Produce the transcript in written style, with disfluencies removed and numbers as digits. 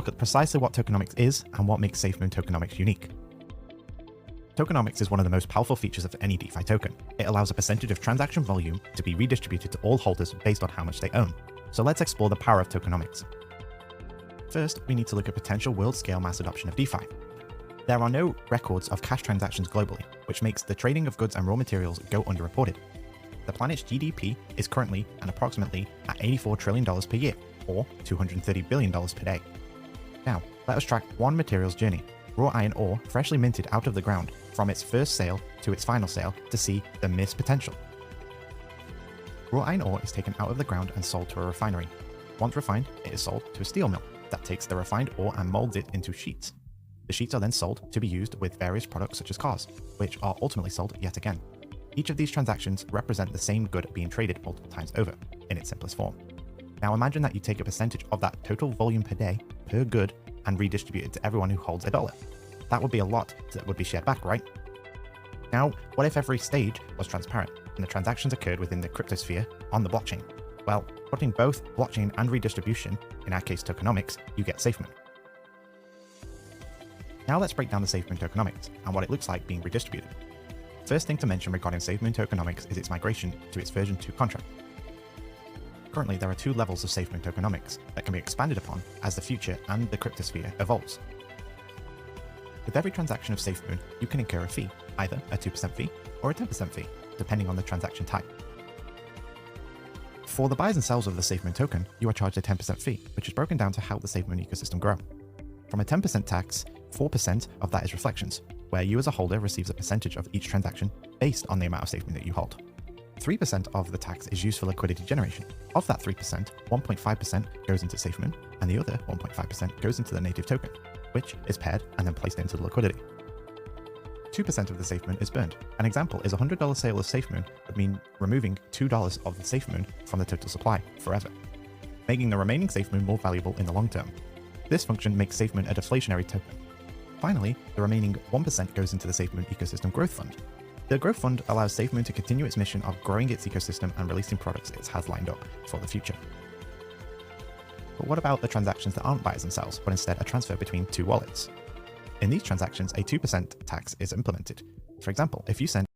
at precisely what tokenomics is and what makes Safemoon tokenomics unique. Tokenomics is one of the most powerful features of any DeFi token. It allows a percentage of transaction volume to be redistributed to all holders based on how much they own. So let's explore the power of tokenomics. First, we need to look at potential world-scale mass adoption of DeFi. There are no records of cash transactions globally, which makes the trading of goods and raw materials go underreported. The planet's GDP is currently and approximately at $84 trillion per year, or $230 billion per day. Now, let us track one material's journey, raw iron ore freshly minted out of the ground, from its first sale to its final sale to see the missed potential. Raw iron ore is taken out of the ground and sold to a refinery. Once refined, it is sold to a steel mill that takes the refined ore and molds it into sheets. The sheets are then sold to be used with various products such as cars, which are ultimately sold yet again. Each of these transactions represent the same good being traded multiple times over, in its simplest form. Now imagine that you take a percentage of that total volume per day, per good, and redistribute it to everyone who holds $1. That would be a lot that would be shared back, right? Now, what if every stage was transparent, and the transactions occurred within the cryptosphere on the blockchain? Well, putting both blockchain and redistribution, in our case tokenomics, you get Safemoon. Now let's break down the Safemoon tokenomics, and what it looks like being redistributed. First thing to mention regarding Safemoon tokenomics is its migration to its version 2 contract. Currently, there are 2 levels of Safemoon tokenomics that can be expanded upon as the future and the cryptosphere evolves. With every transaction of Safemoon, you can incur a fee, either a 2% fee or a 10% fee, depending on the transaction type. For the buys and sells of the Safemoon token, you are charged a 10% fee, which is broken down to help the Safemoon ecosystem grow. From a 10% tax, 4% of that is reflections, where you as a holder receives a percentage of each transaction based on the amount of Safemoon that you hold. 3% of the tax is used for liquidity generation. Of that 3%, 1.5% goes into Safemoon, and the other 1.5% goes into the native token, which is paired and then placed into the liquidity. 2% of the Safemoon is burned. An example is a $100 sale of Safemoon would mean removing $2 of the Safemoon from the total supply forever, making the remaining Safemoon more valuable in the long term. This function makes Safemoon a deflationary token. Finally, the remaining 1% goes into the Safemoon Ecosystem Growth Fund. The Growth Fund allows Safemoon to continue its mission of growing its ecosystem and releasing products it has lined up for the future. But what about the transactions that aren't buys and sells, but instead a transfer between 2 wallets? In these transactions, a 2% tax is implemented. For example, if you send